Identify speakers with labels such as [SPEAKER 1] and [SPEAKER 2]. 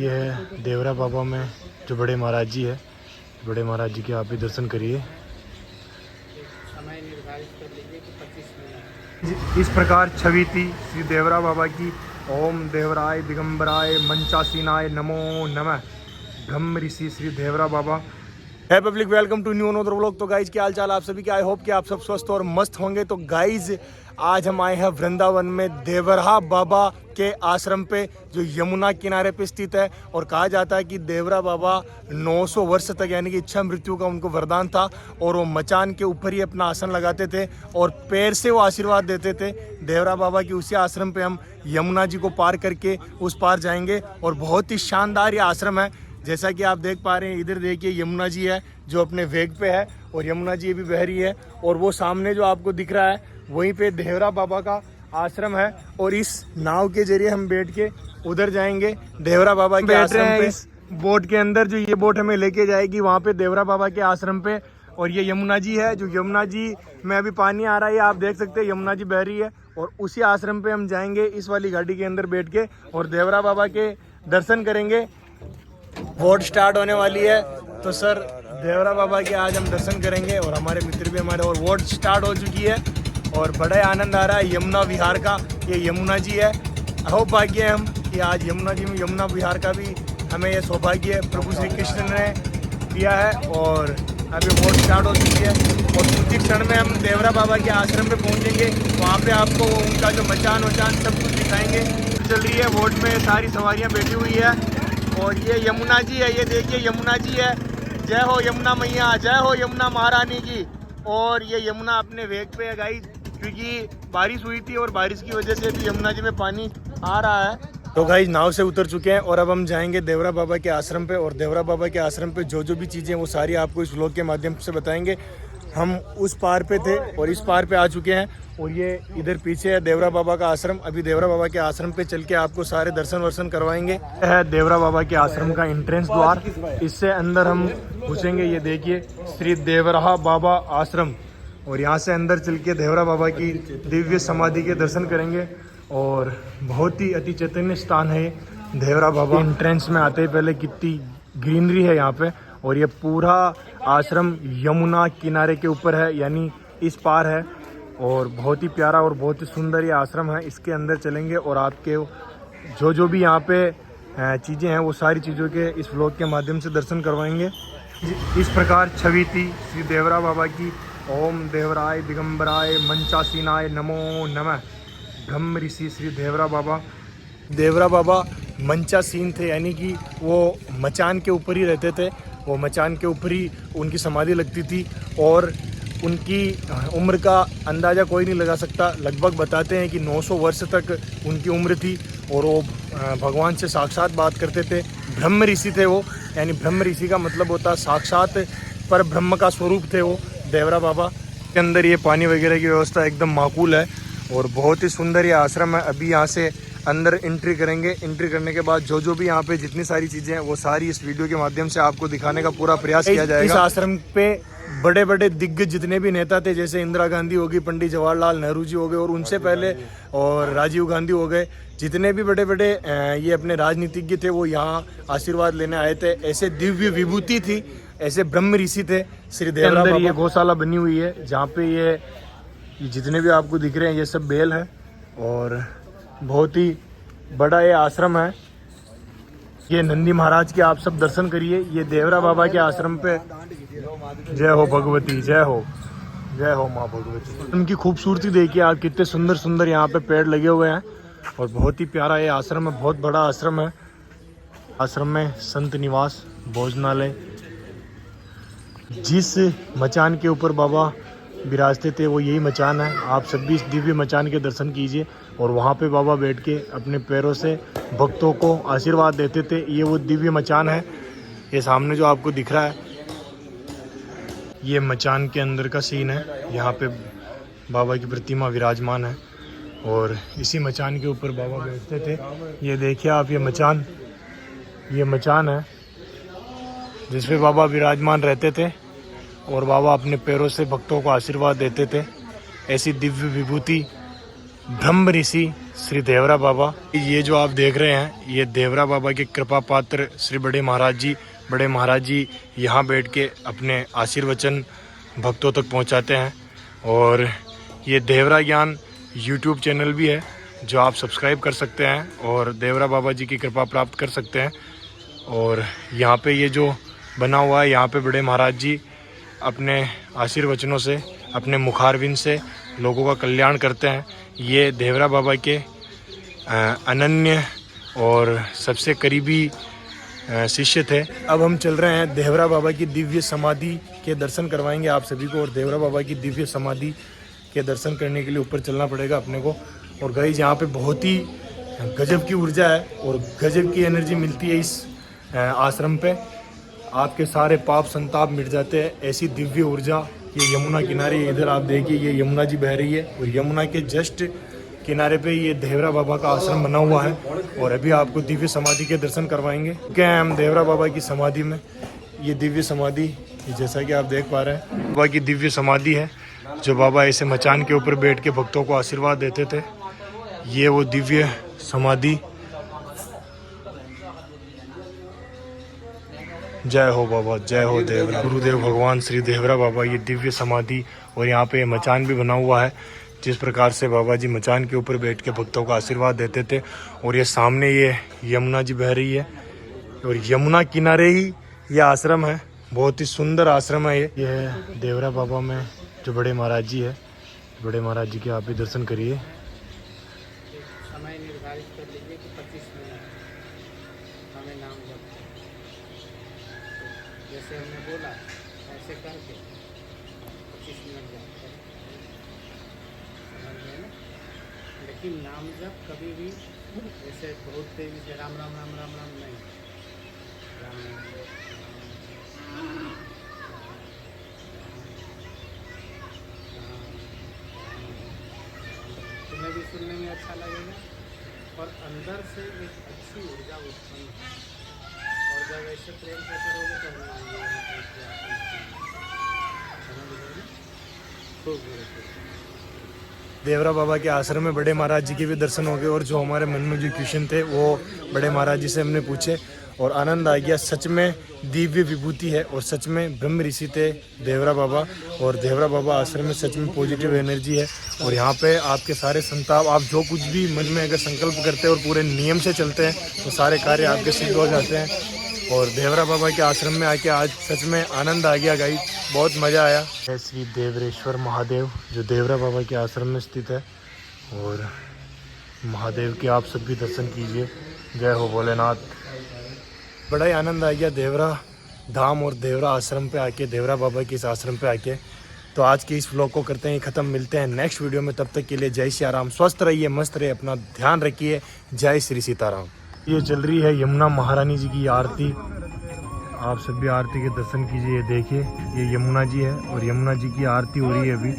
[SPEAKER 1] ये है देवरा बाबा में जो बड़े महाराज जी है। बड़े महाराज जी के आप भी दर्शन करिए।
[SPEAKER 2] समय निर्धारित कर लीजिए कि 25 मिनट।
[SPEAKER 1] इस प्रकार छवि थी श्री देवरा बाबा की। ओम देवराय दिगंबराय मंचासीनाय नमो नमः। ब्रह्म ऋषि Shri Devra Baba. Hi public, welcome to new another vlog. तो गाइज क्या हाल चाल आप सभी के। आई होप कि आप सब स्वस्थ और मस्त होंगे। तो गाइज आज हम आए हैं वृंदावन में देवरा बाबा के आश्रम पे, जो यमुना किनारे पे स्थित है। और कहा जाता है कि देवरा बाबा 900 वर्ष तक यानी कि इच्छा मृत्यु का उनको वरदान था। और वो मचान के ऊपर ही अपना आसन लगाते थे और पैर से वो आशीर्वाद देते थे। देवरा बाबा की उसी आश्रम पे हम यमुना जी को पार करके उस पार जाएंगे। और बहुत ही शानदार ये आश्रम है। जैसा कि आप देख पा रहे हैं, इधर देखिए यमुना जी है जो अपने वेग पे है और यमुना जी भी बह रही है। और वो सामने जो आपको दिख रहा है वहीं पे देवरा बाबा का आश्रम है। और इस नाव के जरिए हम बैठ के उधर जाएंगे देवरा बाबा के आश्रम पे। इस बोट के अंदर जो ये बोट हमें लेके जाएगी वहाँ पे देवरा बाबा के आश्रम पे। और ये यमुना जी है, जो यमुना जी में अभी पानी आ रहा है, आप देख सकते हैं यमुना जी बह रही है। और उसी आश्रम पे हम जाएंगे इस वाली गाड़ी के अंदर बैठ के और देवरा बाबा के दर्शन करेंगे। बोट स्टार्ट होने वाली है तो सर देवरा बाबा के आज हम दर्शन करेंगे और हमारे मित्र भी हमारे। और बोट स्टार्ट हो चुकी है और बड़ा ही आनंद आ रहा है यमुना विहार का। ये यमुना जी है। अहोभाग्य है हम कि आज यमुना जी में यमुना विहार का भी हमें यह सौभाग्य प्रभु श्री कृष्ण ने दिया है। और अभी बोट स्टार्ट हो चुकी है और कुछ ही क्षण में हम देवरा बाबा के आश्रम पे पहुंचेंगे। वहाँ पे आपको उनका जो मचान वचान सब कुछ दिखाएंगे। चल रही है बोट में, सारी सवारियाँ बैठी हुई है। और ये यमुना जी है, ये देखिए यमुना जी है। जय हो यमुना मैया, जय हो यमुना महारानी की। और ये यमुना अपने वेग पे है गाइस, क्योंकि बारिश हुई थी और बारिश की वजह से भी यमुना जी में पानी आ रहा है। तो गाइस नाव से उतर चुके हैं और अब हम जाएंगे देवरा बाबा के आश्रम पे। और देवरा बाबा के आश्रम पे जो भी चीज़ें वो सारी आपको इस व्लॉग के माध्यम से बताएंगे। हम उस पार पे थे और इस पार पे आ चुके हैं। और ये इधर पीछे है देवरा बाबा का आश्रम। अभी देवरा बाबा के आश्रम पे चल के आपको सारे दर्शन वर्शन करवाएंगे। है देवरा बाबा के आश्रम का एंट्रेंस द्वार। इससे अंदर हम घुसेंगे। ये देखिए श्री देवरा बाबा आश्रम। और यहाँ से अंदर चल के देवरा बाबा की दिव्य समाधि के दर्शन करेंगे। और बहुत ही अति चैतन्य स्थान है देवरा बाबा। एंट्रेंस में आते ही पहले कितनी ग्रीनरी है यहाँ पे। और ये पूरा आश्रम यमुना किनारे के ऊपर है, यानी इस पार है। और बहुत ही प्यारा और बहुत ही सुंदर ये आश्रम है। इसके अंदर चलेंगे और आपके जो भी यहाँ पे चीज़ें हैं वो सारी चीज़ों के इस व्लॉग के माध्यम से दर्शन करवाएंगे। इस प्रकार छवि थी श्री देवरा बाबा की। ओम देवराय दिगंबराय मंचासीनाय नमो नमः। ब्रह्म ऋषि श्री देवरा बाबा। देवरा बाबा मंचासीन थे, यानी कि वो मचान के ऊपर ही रहते थे। वो मचान के ऊपर ही उनकी समाधि लगती थी। और उनकी उम्र का अंदाज़ा कोई नहीं लगा सकता। लगभग बताते हैं कि 900 वर्ष तक उनकी उम्र थी। और वो भगवान से साक्षात बात करते थे। ब्रह्म ऋषि थे वो, यानी ब्रह्म ऋषि का मतलब होता है साक्षात पर ब्रह्म का स्वरूप थे वो देवरा बाबा के। अंदर ये पानी वगैरह की व्यवस्था एकदम माकूल है और बहुत ही सुंदर ये आश्रम है। अभी यहाँ से अंदर एंट्री करेंगे। एंट्री करने के बाद जो भी यहाँ पे जितनी सारी चीज़ें हैं वो सारी इस वीडियो के माध्यम से आपको दिखाने का पूरा प्रयास किया जाएगा। इस आश्रम पे बड़े बड़े दिग्गज जितने भी नेता थे, जैसे इंदिरा गांधी होगी, पंडित जवाहरलाल नेहरू जी हो गए, और उनसे पहले और राजीव गांधी हो गए, जितने भी बड़े बड़े ये अपने राजनीतिज्ञ थे वो यहाँ आशीर्वाद लेने आए थे। ऐसे दिव्य विभूति थी, ऐसे ब्रह्म ऋषि थे श्री देवरा बाबा। ये गौशाला बनी हुई है जहाँ पे ये जितने भी आपको दिख रहे हैं ये सब बैल है। और बहुत ही बड़ा ये आश्रम है। ये नंदी महाराज के आप सब दर्शन करिए। ये देवरा बाबा के आश्रम पे। जय हो भगवती, जय हो माँ भगवती। उनकी खूबसूरती देखिए आप, कितने सुंदर सुंदर यहाँ पे पेड़ लगे हुए हैं। और बहुत ही प्यारा ये आश्रम है, बहुत बड़ा आश्रम है। आश्रम में संत निवास, भोजनालय। जिस मचान के ऊपर बाबा विराजते थे वो यही मचान है। आप सब भी इस दिव्य मचान के दर्शन कीजिए। और वहाँ पे बाबा बैठ के अपने पैरों से भक्तों को आशीर्वाद देते थे। ये वो दिव्य मचान है। ये सामने जो आपको दिख रहा है ये मचान के अंदर का सीन है। यहाँ पे बाबा की प्रतिमा विराजमान है और इसी मचान के ऊपर बाबा बैठते थे। ये देखिए आप, ये मचान है जिस पे बाबा विराजमान रहते थे और बाबा अपने पैरों से भक्तों को आशीर्वाद देते थे। ऐसी दिव्य विभूति ब्रह्म ऋषि श्री देवरा बाबा। ये जो आप देख रहे हैं ये देवरा बाबा के कृपा पात्र श्री बड़े महाराज जी यहाँ बैठ के अपने आशीर्वचन भक्तों तक पहुँचाते हैं। और ये देवरा ज्ञान यूट्यूब चैनल भी है जो आप सब्सक्राइब कर सकते हैं और देवरा बाबा जी की कृपा प्राप्त कर सकते हैं। और यहाँ पे ये जो बना हुआ है यहाँ पे बड़े महाराज जी अपने आशीर्वचनों से अपने मुखारविंद से लोगों का कल्याण करते हैं। ये देवरा बाबा के अनन्य और सबसे करीबी शिष्य थे। अब हम चल रहे हैं देवरा बाबा की दिव्य समाधि के दर्शन करवाएंगे आप सभी को। और देवरा बाबा की दिव्य समाधि के दर्शन करने के लिए ऊपर चलना पड़ेगा अपने को। और गाइस यहाँ पे बहुत ही गजब की ऊर्जा है और गजब की एनर्जी मिलती है इस आश्रम पे। आपके सारे पाप संताप मिट जाते हैं, ऐसी दिव्य ऊर्जा। ये यमुना किनारे इधर आप देखिए ये यमुना जी बह रही है और यमुना के जस्ट किनारे पे ये देवरा बाबा का आश्रम बना हुआ है। और अभी आपको दिव्य समाधि के दर्शन करवाएंगे। क्या है हम देवरा बाबा की समाधि में। ये दिव्य समाधि जैसा कि आप देख पा रहे हैं बाबा की दिव्य समाधि है जो बाबा ऐसे मचान के ऊपर बैठ के भक्तों को आशीर्वाद देते थे। ये वो दिव्य समाधि। जय हो बाबा, जय हो देवरा गुरुदेव भगवान श्री देवरा बाबा। ये दिव्य समाधि और यहाँ पे मचान भी बना हुआ है जिस प्रकार से बाबा जी मचान के ऊपर बैठ के भक्तों को आशीर्वाद देते थे। और ये सामने ये यमुना जी बह रही है और यमुना किनारे ही ये आश्रम है। बहुत ही सुंदर आश्रम है ये है देवरा बाबा में जो बड़े महाराज जी है। बड़े महाराज जी के आप भी दर्शन करिए।
[SPEAKER 2] समय निर्धारित कर लीजिए कि 25 मिनट हमें नाम जप जैसे हमने बोला ऐसे करके 25 मिनट जप करें, समझ गए ना। लेकिन नाम जप कभी भी जैसे बहुत तेजी से राम राम राम राम राम नहीं, राम तुम्हें भी सुनने में अच्छा लगेगा और अंदर से एक अच्छी ऊर्जा उत्पन्न हो। और जब ऐसे प्रेम से करोगे तो खूब
[SPEAKER 1] देवरा बाबा के आश्रम में बड़े महाराज जी के भी दर्शन हो गए। और जो हमारे मन में जो क्वेश्चन थे वो बड़े महाराज जी से हमने पूछे और आनंद आ गया। सच में दिव्य विभूति है और सच में ब्रह्म ऋषि थे देवरा बाबा। और देवरा बाबा आश्रम में सच में पॉजिटिव एनर्जी है। और यहाँ पे आपके सारे संताप आप जो कुछ भी मन में अगर संकल्प करते हैं और पूरे नियम से चलते हैं तो सारे कार्य आपके सिद्ध हो जाते हैं। और देवरा बाबा के आश्रम में आके आज सच में आनंद आ गया गाइस, बहुत मज़ा आया। है श्री देवरेश्वर महादेव जो देवरा बाबा के आश्रम में स्थित है। और महादेव के आप सब भी दर्शन कीजिए। जय हो भोलेनाथ। बड़ा ही आनंद आ गया देवरा धाम और देवरा आश्रम पे आके, देवरा बाबा के इस आश्रम पे आके। तो आज के इस व्लॉग को करते हैं ख़त्म। मिलते हैं नेक्स्ट वीडियो में, तब तक के लिए जय सिया राम। स्वस्थ रहिए, मस्त रहिए, अपना ध्यान रखिए। जय श्री सीताराम। ये चल रही है यमुना महारानी जी की आरती। आप सभी आरती के दर्शन कीजिए। ये देखिए ये यमुना जी है और यमुना जी की आरती हो रही है अभी।